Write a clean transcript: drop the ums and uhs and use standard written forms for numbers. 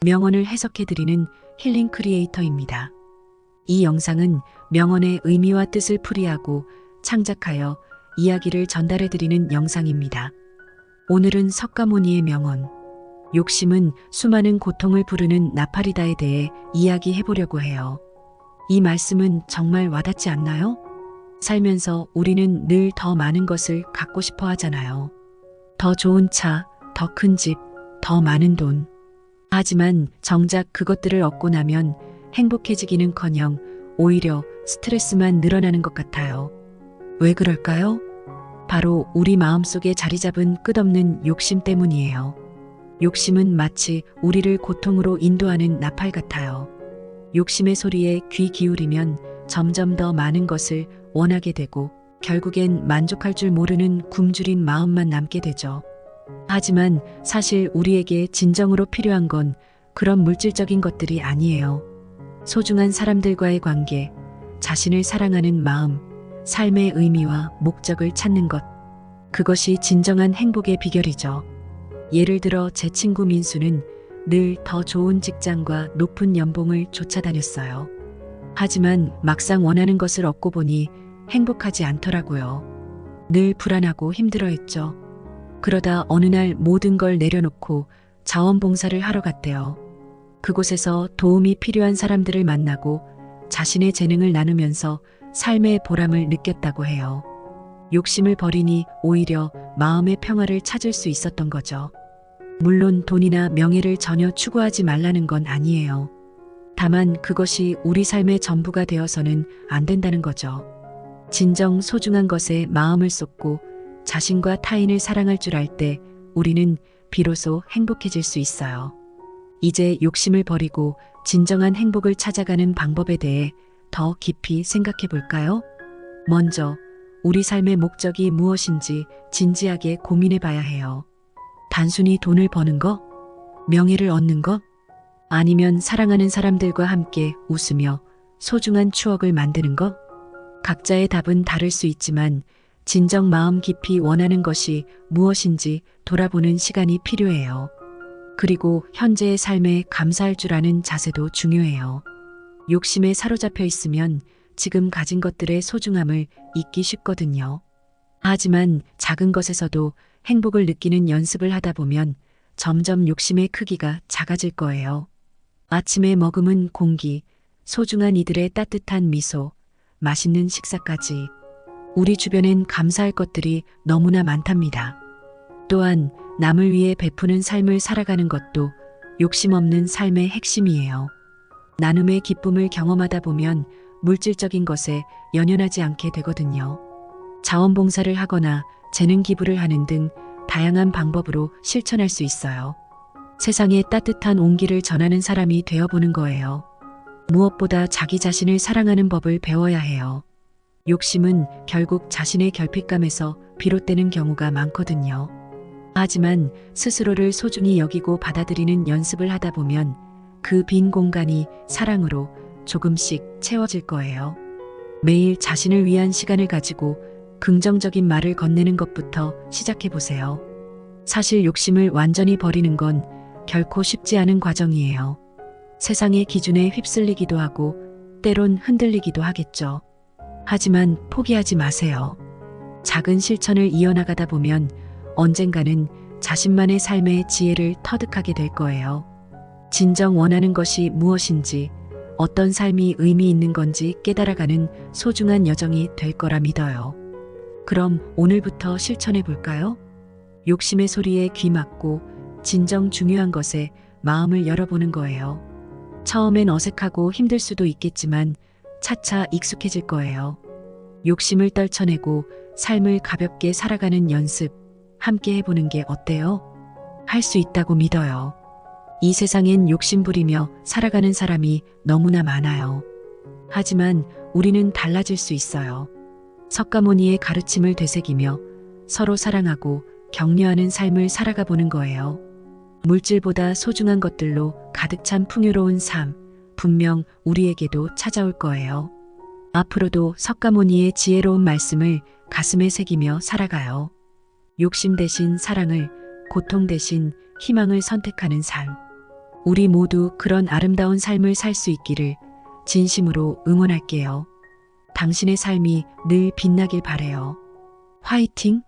명언을 해석해드리는 힐링 크리에이터입니다. 이 영상은 명언의 의미와 뜻을 풀이하고 창작하여 이야기를 전달해드리는 영상입니다. 오늘은 석가모니의 명언, 욕심은 수많은 고통을 부르는 나팔이다에 대해 이야기해보려고 해요. 이 말씀은 정말 와닿지 않나요? 살면서 우리는 늘 더 많은 것을 갖고 싶어 하잖아요. 더 좋은 차, 더 큰 집, 더 많은 돈. 하지만 정작 그것들을 얻고 나면 행복해지기는커녕 오히려 스트레스만 늘어나는 것 같아요. 왜 그럴까요? 바로 우리 마음속에 자리 잡은 끝없는 욕심 때문이에요. 욕심은 마치 우리를 고통으로 인도하는 나팔 같아요. 욕심의 소리에 귀 기울이면 점점 더 많은 것을 원하게 되고 결국엔 만족할 줄 모르는 굶주린 마음만 남게 되죠. 하지만 사실 우리에게 진정으로 필요한 건 그런 물질적인 것들이 아니에요. 소중한 사람들과의 관계, 자신을 사랑하는 마음, 삶의 의미와 목적을 찾는 것. 그것이 진정한 행복의 비결이죠. 예를 들어 제 친구 민수는 늘 더 좋은 직장과 높은 연봉을 쫓아다녔어요. 하지만 막상 원하는 것을 얻고 보니 행복하지 않더라고요. 늘 불안하고 힘들어했죠. 그러다 어느 날 모든 걸 내려놓고 자원봉사를 하러 갔대요. 그곳에서 도움이 필요한 사람들을 만나고 자신의 재능을 나누면서 삶의 보람을 느꼈다고 해요. 욕심을 버리니 오히려 마음의 평화를 찾을 수 있었던 거죠. 물론 돈이나 명예를 전혀 추구하지 말라는 건 아니에요. 다만 그것이 우리 삶의 전부가 되어서는 안 된다는 거죠. 진정 소중한 것에 마음을 쏟고 자신과 타인을 사랑할 줄 알 때 우리는 비로소 행복해질 수 있어요. 이제 욕심을 버리고 진정한 행복을 찾아가는 방법에 대해 더 깊이 생각해 볼까요? 먼저 우리 삶의 목적이 무엇인지 진지하게 고민해 봐야 해요. 단순히 돈을 버는 것? 명예를 얻는 것? 아니면 사랑하는 사람들과 함께 웃으며 소중한 추억을 만드는 것? 각자의 답은 다를 수 있지만 진정 마음 깊이 원하는 것이 무엇인지 돌아보는 시간이 필요해요. 그리고 현재의 삶에 감사할 줄 아는 자세도 중요해요. 욕심에 사로잡혀 있으면 지금 가진 것들의 소중함을 잊기 쉽거든요. 하지만 작은 것에서도 행복을 느끼는 연습을 하다 보면 점점 욕심의 크기가 작아질 거예요. 아침에 머금은 공기, 소중한 이들의 따뜻한 미소, 맛있는 식사까지. 우리 주변엔 감사할 것들이 너무나 많답니다. 또한 남을 위해 베푸는 삶을 살아가는 것도 욕심 없는 삶의 핵심이에요. 나눔의 기쁨을 경험하다 보면 물질적인 것에 연연하지 않게 되거든요. 자원봉사를 하거나 재능 기부를 하는 등 다양한 방법으로 실천할 수 있어요. 세상에 따뜻한 온기를 전하는 사람이 되어보는 거예요. 무엇보다 자기 자신을 사랑하는 법을 배워야 해요. 욕심은 결국 자신의 결핍감에서 비롯되는 경우가 많거든요. 하지만 스스로를 소중히 여기고 받아들이는 연습을 하다 보면 그 빈 공간이 사랑으로 조금씩 채워질 거예요. 매일 자신을 위한 시간을 가지고 긍정적인 말을 건네는 것부터 시작해 보세요. 사실 욕심을 완전히 버리는 건 결코 쉽지 않은 과정이에요. 세상의 기준에 휩쓸리기도 하고 때론 흔들리기도 하겠죠. 하지만 포기하지 마세요. 작은 실천을 이어나가다 보면 언젠가는 자신만의 삶의 지혜를 터득하게 될 거예요. 진정 원하는 것이 무엇인지, 어떤 삶이 의미 있는 건지 깨달아가는 소중한 여정이 될 거라 믿어요. 그럼 오늘부터 실천해 볼까요? 욕심의 소리에 귀 막고 진정 중요한 것에 마음을 열어보는 거예요. 처음엔 어색하고 힘들 수도 있겠지만 차차 익숙해질 거예요. 욕심을 떨쳐내고 삶을 가볍게 살아가는 연습 함께 해보는 게 어때요? 할 수 있다고 믿어요. 이 세상엔 욕심 부리며 살아가는 사람이 너무나 많아요. 하지만 우리는 달라질 수 있어요. 석가모니의 가르침을 되새기며 서로 사랑하고 격려하는 삶을 살아가 보는 거예요. 물질보다 소중한 것들로 가득 찬 풍요로운 삶, 분명 우리에게도 찾아올 거예요. 앞으로도 석가모니의 지혜로운 말씀을 가슴에 새기며 살아가요. 욕심 대신 사랑을, 고통 대신 희망을 선택하는 삶. 우리 모두 그런 아름다운 삶을 살 수 있기를 진심으로 응원할게요. 당신의 삶이 늘 빛나길 바래요. 화이팅!